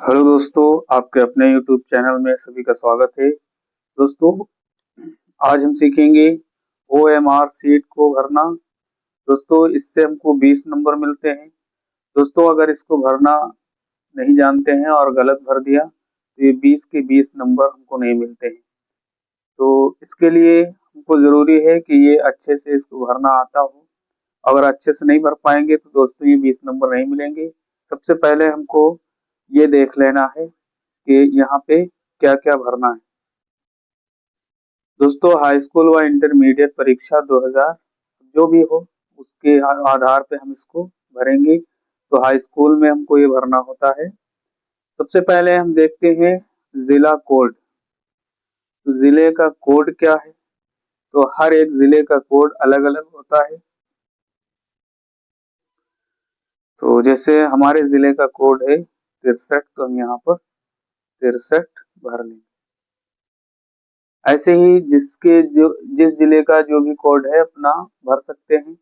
Hello दोस्तों, आपके अपने YouTube चैनल में सभी का स्वागत है। दोस्तों, आज हम सीखेंगे OMR सीट को भरना। दोस्तों, इससे हमको 20 नंबर मिलते हैं। दोस्तों, अगर इसको भरना नहीं जानते हैं और गलत भर दिया तो ये 20 के 20 नंबर हमको नहीं मिलते हैं। तो इसके लिए हमको ज़रूरी है कि ये अच्छे से इसको भरना आता हो। अगर अच्छे से नहीं भर पाएंगे तो दोस्तों ये 20 नंबर नहीं मिलेंगे। सबसे पहले हमको ये देख लेना है कि यहाँ पे क्या-क्या भरना है। दोस्तों, हाई स्कूल व इंटरमीडिएट परीक्षा 2000 जो भी हो उसके आधार पे हम इसको भरेंगे। तो हाई स्कूल में हमको ये भरना होता है। सबसे पहले हम देखते हैं जिला कोड। तो जिले का कोड क्या है? तो हर एक जिले का कोड अलग-अलग होता है। तो जैसे हमारे जिले का कोड है 63, तो हम यहाँ पर 63 भर लेंगे। ऐसे ही जिस जिले का जो भी कोड है अपना भर सकते हैं।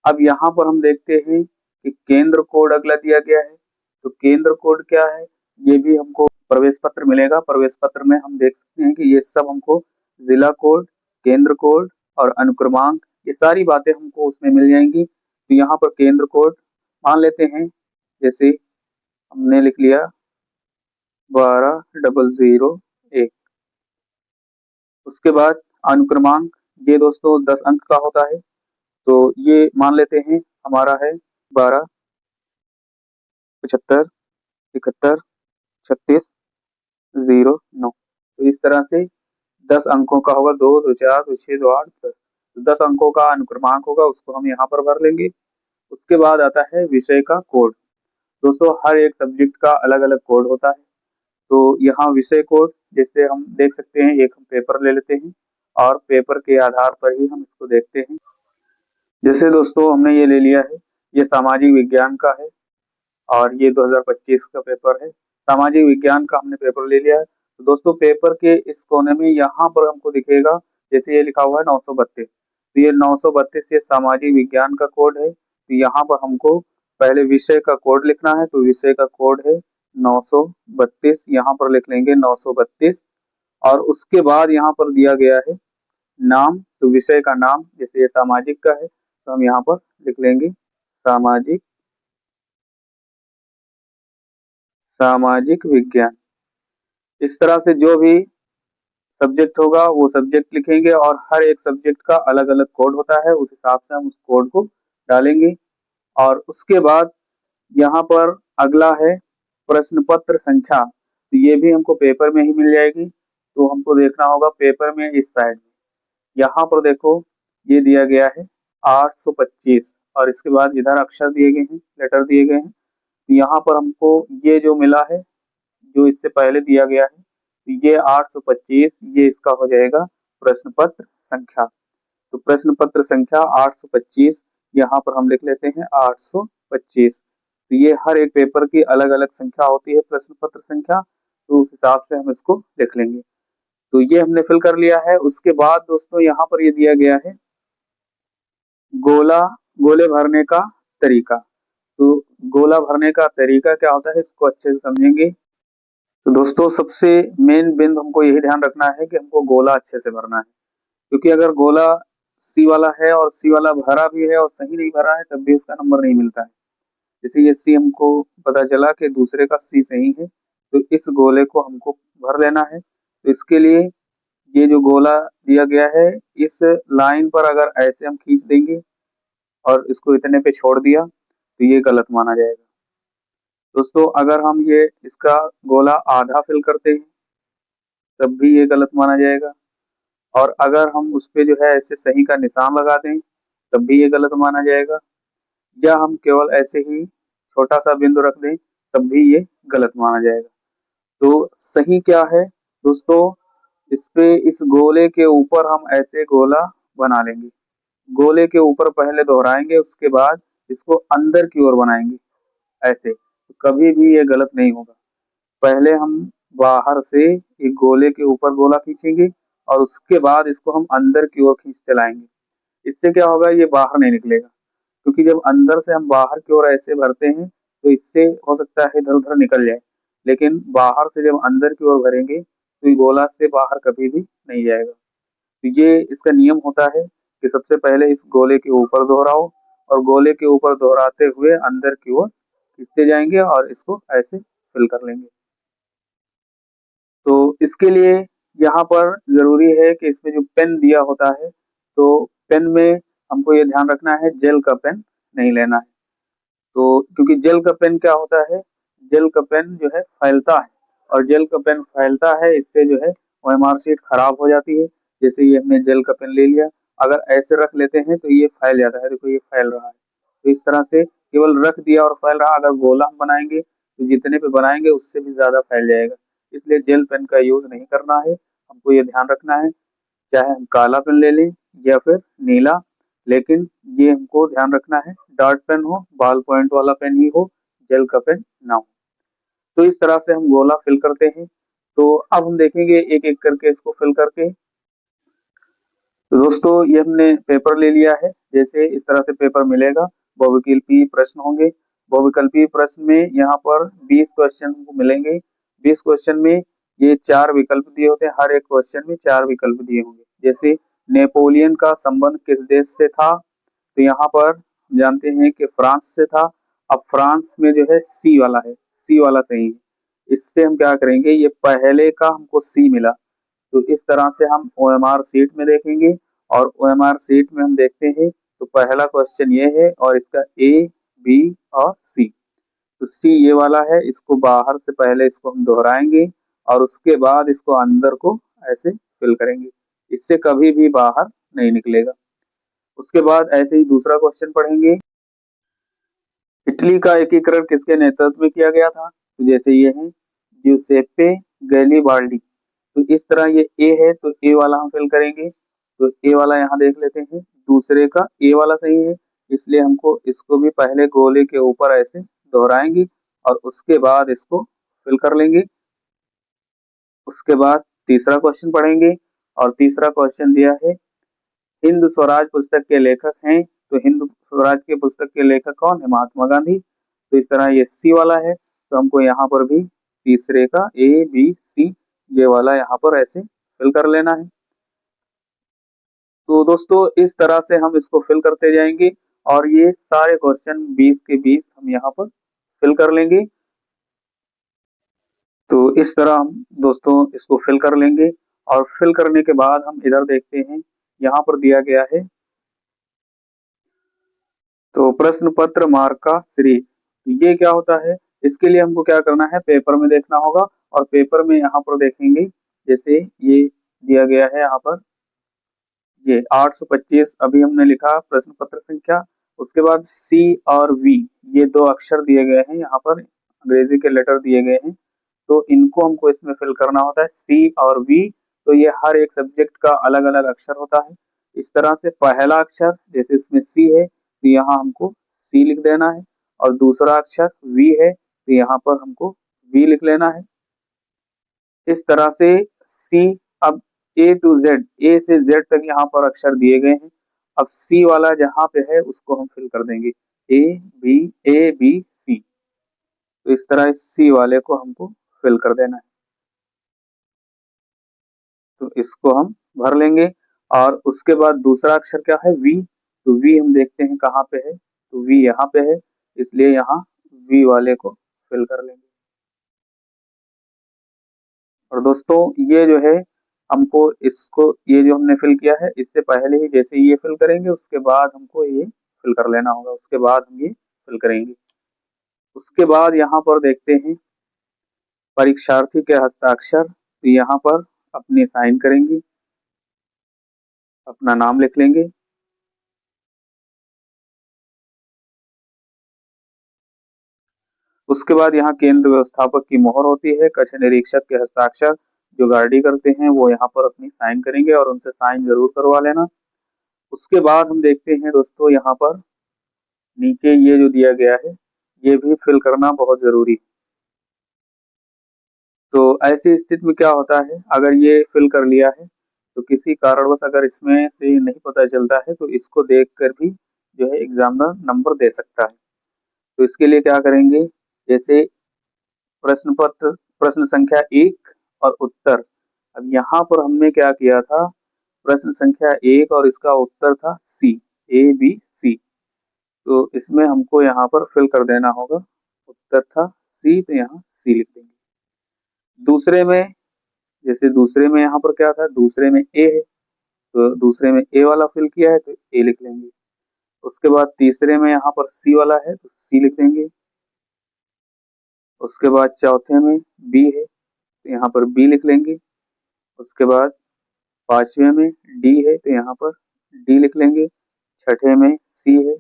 अब यहाँ पर हम देखते हैं कि केंद्र कोड अगला दिया गया है। तो केंद्र कोड क्या है? ये भी हमको प्रवेश पत्र मिलेगा। प्रवेश पत्र में हम देख सकते हैं कि ये सब हमको जिला कोड, केंद्र कोड और अनुक्रमांक, ये सारी बातें हमको उसमें मिल जाएंगी। तो यहाँ पर केंद्र कोड मान लेते हैं, जैसे हमने लिख लिया 12001। उसके बाद अनुक्रमांक, ये दोस्तों 10 अंक का होता है। तो ये मान लेते हैं हमारा है 12, 75, 71, 36, 09। तो इस तरह से 10 अंकों का होगा। 2, 2, 4, 2, 6, 2, 8, 10। तो 10 अंकों का अनुक्रमांक होगा, उसको हम यहाँ पर भर लेंगे। उसके बाद आता है विषय का कोड। दोस्तों, हर एक सब्जेक्ट का अलग-अलग कोड होता है। तो यहाँ विषय कोड जैसे हम देख सकते हैं, एक हम पेपर ले लेते हैं और पेपर के आधार पर ही हम इसको देखते हैं। जैसे दोस्तों हमने ये ले लिया है, ये सामाजिक विज्ञान का है और ये 2025 का पेपर है। सामाजिक विज्ञान का हमने पेपर ले लिया है। तो दोस्तों, पेपर के इस कोने में यहाँ पर हमको दिखेगा, जैसे ये लिखा हुआ है 932। तो ये 932 ये सामाजिक विज्ञान का कोड है। तो यहाँ पर हमको पहले विषय का कोड लिखना है। तो विषय का कोड है 932, यहाँ पर लिख लेंगे 932। और उसके बाद यहाँ पर दिया गया है नाम। तो विषय का नाम, जैसे ये सामाजिक का है तो हम यहाँ पर लिख लेंगे सामाजिक सामाजिक विज्ञान। इस तरह से जो भी सब्जेक्ट होगा वो सब्जेक्ट लिखेंगे और हर एक सब्जेक्ट का अलग-अलग कोड होता है। उस हिसाब से हम उस कोड को डालेंगे। और उसके बाद यहाँ पर अगला है प्रश्न पत्र संख्या। तो ये भी हमको पेपर में ही मिल जाएगी। तो हमको देखना होगा पेपर में इस साइड में। यहाँ पर देखो ये दिया गया है 825 और इसके बाद इधर अक्षर दिए गए हैं, लेटर दिए गए हैं। तो यहाँ पर हमको ये जो मिला है, जो इससे पहले दिया गया है, तो ये 825, ये इसका हो जाएगा प्रश्न पत्र संख्या। तो प्रश्न पत्र संख्या 825, यहाँ पर हम लिख लेते हैं 825। तो ये हर एक पेपर की अलग-अलग संख्या होती है प्रश्न पत्र संख्या। तो उस हिसाब से हम इसको लिख लेंगे। तो ये हमने फिल कर लिया है। उसके बाद दोस्तों यहाँ पर ये दिया गया है गोला गोले भरने का तरीका। तो गोला भरने का तरीका क्या होता है, इसको अच्छे से समझेंगे। तो दोस्तों, सबसे मेन बिंदु हमको यही ध्यान रखना है कि हमको गोला अच्छे से भरना है। क्योंकि अगर गोला सी वाला है और सी वाला भरा भी है और सही नहीं भरा है तब भी उसका नंबर नहीं मिलता है। जैसे ये सी हमको पता चला कि दूसरे का सी सही है, तो इस गोले को हमको भर लेना है। तो इसके लिए ये जो गोला दिया गया है, इस लाइन पर अगर ऐसे हम खींच देंगे और इसको इतने पे छोड़ दिया तो ये गलत माना जाएगा। दोस्तों, अगर हम ये इसका गोला आधा फिल करते हैं तब भी ये गलत माना जाएगा। और अगर हम उस पे जो है ऐसे सही का निशान लगा दें तब भी ये गलत माना जाएगा। या हम केवल ऐसे ही छोटा सा बिंदु रख दें तब भी ये गलत माना जाएगा। तो सही क्या है दोस्तों, इस पे इस गोले के ऊपर हम ऐसे गोला बना लेंगे। गोले के ऊपर पहले दोहराएंगे, उसके बाद इसको अंदर की ओर बनाएंगे ऐसे। तो कभी भी ये गलत नहीं होगा। पहले हम बाहर से एक गोले के ऊपर गोला खींचेंगे और उसके बाद इसको हम अंदर की ओर खींचते लाएंगे। इससे क्या होगा, ये बाहर नहीं निकलेगा। क्योंकि जब अंदर से हम बाहर की ओर ऐसे भरते हैं तो इससे हो सकता है इधर उधर निकल जाए। लेकिन बाहर से जब अंदर की ओर भरेंगे तो ये गोला से बाहर कभी भी नहीं जाएगा। तो ये इसका नियम होता है कि सबसे पहले इस गोले के ऊपर दोहराओ और गोले के ऊपर दोहराते हुए अंदर की ओर खींचते जाएंगे और इसको ऐसे फिल कर लेंगे। तो इसके लिए यहाँ पर ज़रूरी है कि इसमें जो पेन दिया होता है, तो पेन में हमको ये ध्यान रखना है जेल का पेन नहीं लेना है। तो क्योंकि जेल का पेन क्या होता है, जेल का पेन जो है फैलता है और जेल का पेन फैलता है, इससे जो है ओएमआर शीट खराब हो जाती है। जैसे ये हमने जेल का पेन ले लिया, अगर ऐसे रख लेते हैं तो ये फैल जाता है, देखो ये फैल रहा है। तो इस तरह से केवल रख दिया और फैल रहा, अगर गोला हम बनाएंगे तो जितने पे बनाएंगे उससे भी ज्यादा फैल जाएगा। इसलिए जेल पेन का यूज नहीं करना है, हमको ये ध्यान रखना है। चाहे हम काला पेन ले लें या फिर नीला, लेकिन ये हमको ध्यान रखना है डॉट पेन हो, बॉल पॉइंट वाला पेन ही हो, जेल का पेन ना हो। तो इस तरह से हम गोला फिल करते हैं। तो अब हम देखेंगे एक एक करके इसको फिल करके। तो दोस्तों ये हमने पेपर ले लिया है, जैसे इस तरह से पेपर मिलेगा, बहुविकल्पीय प्रश्न होंगे। बहुविकल्पीय प्रश्न में यहाँ पर 20 क्वेश्चन हमको मिलेंगे। 20 क्वेश्चन में ये 4 विकल्प दिए होते हैं, हर एक क्वेश्चन में 4 विकल्प दिए होंगे। जैसे नेपोलियन का संबंध किस देश से था, तो यहाँ पर जानते हैं कि फ्रांस से था। अब फ्रांस में जो है सी वाला है, सी वाला सही है। इससे हम क्या करेंगे, ये पहले का हमको सी मिला, तो इस तरह से हम ओएमआर सीट में देखेंगे और ओएमआर सीट में हम देखते हैं तो पहला क्वेश्चन ये है और इसका ए बी और सी। तो सी ये वाला है, इसको बाहर से पहले इसको हम दोहराएंगे और उसके बाद इसको अंदर को ऐसे फिल करेंगे, इससे कभी भी बाहर नहीं निकलेगा। उसके बाद ऐसे ही दूसरा क्वेश्चन पढ़ेंगे। इटली का एकीकरण किसके नेतृत्व में किया गया था, तो जैसे ये है ज्यूसेप्पे गैरिबाल्डी। तो इस तरह ये ए है तो ए वाला हम फिल करेंगे। तो ए वाला यहाँ देख लेते हैं, दूसरे का ए वाला सही है, इसलिए हमको इसको भी पहले गोले के ऊपर ऐसे दोहराएंगे और उसके बाद इसको फिल कर लेंगे। उसके बाद तीसरा क्वेश्चन पढ़ेंगे और तीसरा क्वेश्चन दिया है हिंद स्वराज पुस्तक के लेखक हैं, तो हिंद स्वराज के पुस्तक के लेखक कौन है, महात्मा गांधी। तो इस तरह ये सी वाला है, तो हमको यहाँ पर भी तीसरे का ए बी सी ये वाला यहाँ पर ऐसे फिल कर लेना है। तो दोस्तों इस तरह से हम इसको फिल करते जाएंगे और ये सारे क्वेश्चन 20 के 20 हम यहाँ पर फिल कर लेंगे। तो इस तरह हम दोस्तों इसको फिल कर लेंगे और फिल करने के बाद हम इधर देखते हैं, यहाँ पर दिया गया है तो प्रश्न पत्र मार्क का सीरीज। तो ये क्या होता है, इसके लिए हमको क्या करना है, पेपर में देखना होगा और पेपर में यहाँ पर देखेंगे, जैसे ये दिया गया है यहाँ पर ये 825 अभी हमने लिखा प्रश्न पत्र संख्या। उसके बाद सी और वी ये 2 अक्षर दिए गए हैं, यहाँ पर अंग्रेजी के लेटर दिए गए हैं, तो इनको हमको इसमें फिल करना होता है सी और वी। तो ये हर एक सब्जेक्ट का अलग अलग अक्षर होता है। इस तरह से पहला अक्षर जैसे इसमें सी है तो यहाँ हमको सी लिख देना है और दूसरा अक्षर वी है तो यहाँ पर हमको वी लिख लेना है। इस तरह से सी, अब ए टू जेड, ए से जेड तक यहाँ पर अक्षर दिए गए हैं। अब सी वाला जहाँ पे है उसको हम फिल कर देंगे ए बी सी। तो इस तरह इस सी वाले को हमको फिल कर देना है, तो इसको हम भर लेंगे। और उसके बाद दूसरा अक्षर क्या है, वी। तो वी हम देखते हैं कहाँ पे है, तो वी यहाँ पे है, इसलिए यहाँ वी वाले को फिल कर लेंगे। और दोस्तों ये जो है हमको इसको, ये जो हमने फिल किया है इससे पहले ही जैसे ये फिल करेंगे उसके बाद हमको ये फिल कर लेना होगा, उसके बाद हम ये फिल करेंगे। उसके बाद यहाँ पर देखते हैं परीक्षार्थी के हस्ताक्षर, तो यहाँ पर अपने साइन करेंगे, अपना नाम लिख लेंगे। उसके बाद यहाँ केंद्र व्यवस्थापक की मोहर होती है, कक्ष निरीक्षक के हस्ताक्षर जो गार्डी करते हैं वो यहाँ पर अपनी साइन करेंगे और उनसे साइन जरूर करवा लेना। उसके बाद हम देखते हैं दोस्तों यहाँ पर नीचे ये जो दिया गया है ये भी फिल करना बहुत जरूरी है। तो ऐसी स्थिति में क्या होता है, अगर ये फिल कर लिया है तो किसी कारणवश अगर इसमें से नहीं पता चलता है तो इसको देखकर भी जो है एग्जामिनर नंबर दे सकता है। तो इसके लिए क्या करेंगे, जैसे प्रश्न पत्र प्रश्न संख्या 1 और उत्तर। अब यहाँ पर हमने क्या किया था, प्रश्न संख्या 1 और इसका उत्तर था सी, ए बी सी। तो इसमें हमको यहाँ पर फिल कर देना होगा, उत्तर था सी तो यहाँ सी लिख देंगे। दूसरे में, जैसे दूसरे में यहाँ पर क्या था, दूसरे में ए है तो दूसरे में ए वाला फिल किया है तो ए लिख लेंगे। उसके बाद तीसरे में यहाँ पर सी वाला है तो सी लिख देंगे। उसके बाद चौथे में बी है तो यहाँ पर बी लिख लेंगे। उसके बाद पांचवे में डी है तो यहाँ पर डी लिख लेंगे। छठे में सी है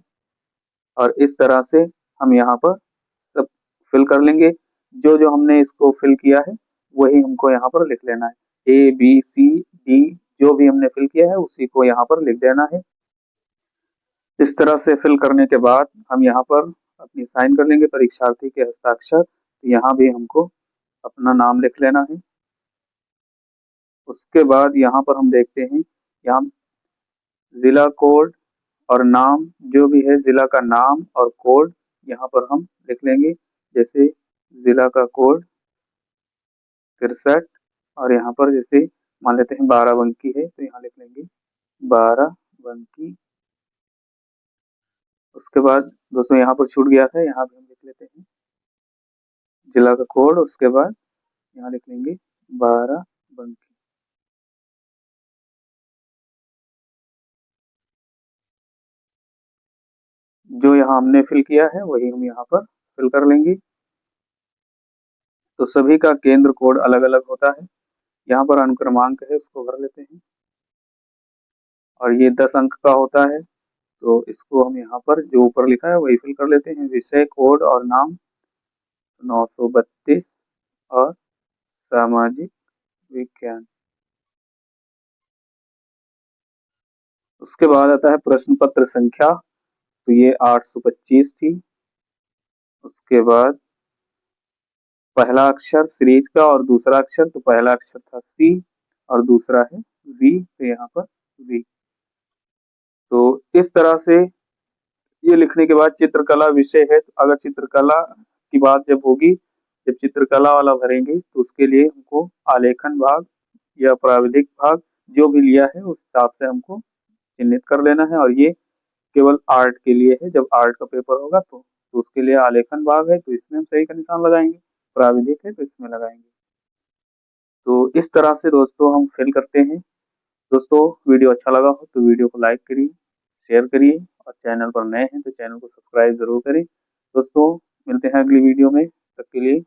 और इस तरह से हम यहाँ पर सब फिल कर लेंगे। जो जो हमने इसको फिल किया है वही हमको यहाँ पर लिख लेना है। ए बी सी डी जो भी हमने फिल किया है उसी को यहाँ पर लिख देना है। इस तरह से फिल करने के बाद हम यहाँ पर अपनी साइन कर लेंगे परीक्षार्थी के हस्ताक्षर। तो यहाँ भी हमको अपना नाम लिख लेना है। उसके बाद यहाँ पर हम देखते हैं, यहाँ जिला कोड और नाम, जो भी है जिला का नाम और कोड यहाँ पर हम लिख लेंगे। जैसे जिला का कोड 63 और यहाँ पर जैसे मान लेते हैं 12 है तो यहाँ लिख लेंगे 12। उसके बाद दोस्तों यहाँ पर छूट गया था, यहाँ भी हम लिख लेते हैं जिला का कोड। उसके बाद यहाँ लिख लेंगे 12। जो यहाँ हमने फिल किया है वही हम यहाँ पर फिल कर लेंगे। तो सभी का केंद्र कोड अलग अलग होता है। यहाँ पर अनुक्रमांक है उसको भर लेते हैं और ये 10 अंक का होता है तो इसको हम यहाँ पर जो ऊपर लिखा है वही फिल कर लेते हैं। विषय कोड और नाम 932 और सामाजिक विज्ञान। उसके बाद आता है प्रश्न पत्र संख्या, तो ये 825 थी। उसके बाद पहला अक्षर सीरीज का और दूसरा अक्षर, तो पहला अक्षर था सी और दूसरा है वी, तो यहाँ पर वी। तो इस तरह से ये लिखने के बाद चित्रकला विषय है, तो अगर चित्रकला की बात जब होगी, जब चित्रकला वाला भरेंगे तो उसके लिए हमको आलेखन भाग या प्राविधिक भाग जो भी लिया है उस हिसाब से हमको चिन्हित कर लेना है। और ये केवल आर्ट के लिए है, जब आर्ट का पेपर होगा तो उसके लिए आलेखन भाग है तो इसमें हम सही का निशान लगाएंगे, प्राविधिक है तो इसमें लगाएंगे। तो इस तरह से दोस्तों हम फिल करते हैं। दोस्तों वीडियो अच्छा लगा हो तो वीडियो को लाइक करिए, शेयर करिए और चैनल पर नए हैं तो चैनल को सब्सक्राइब जरूर करें। दोस्तों मिलते हैं अगली वीडियो में, तब के लिए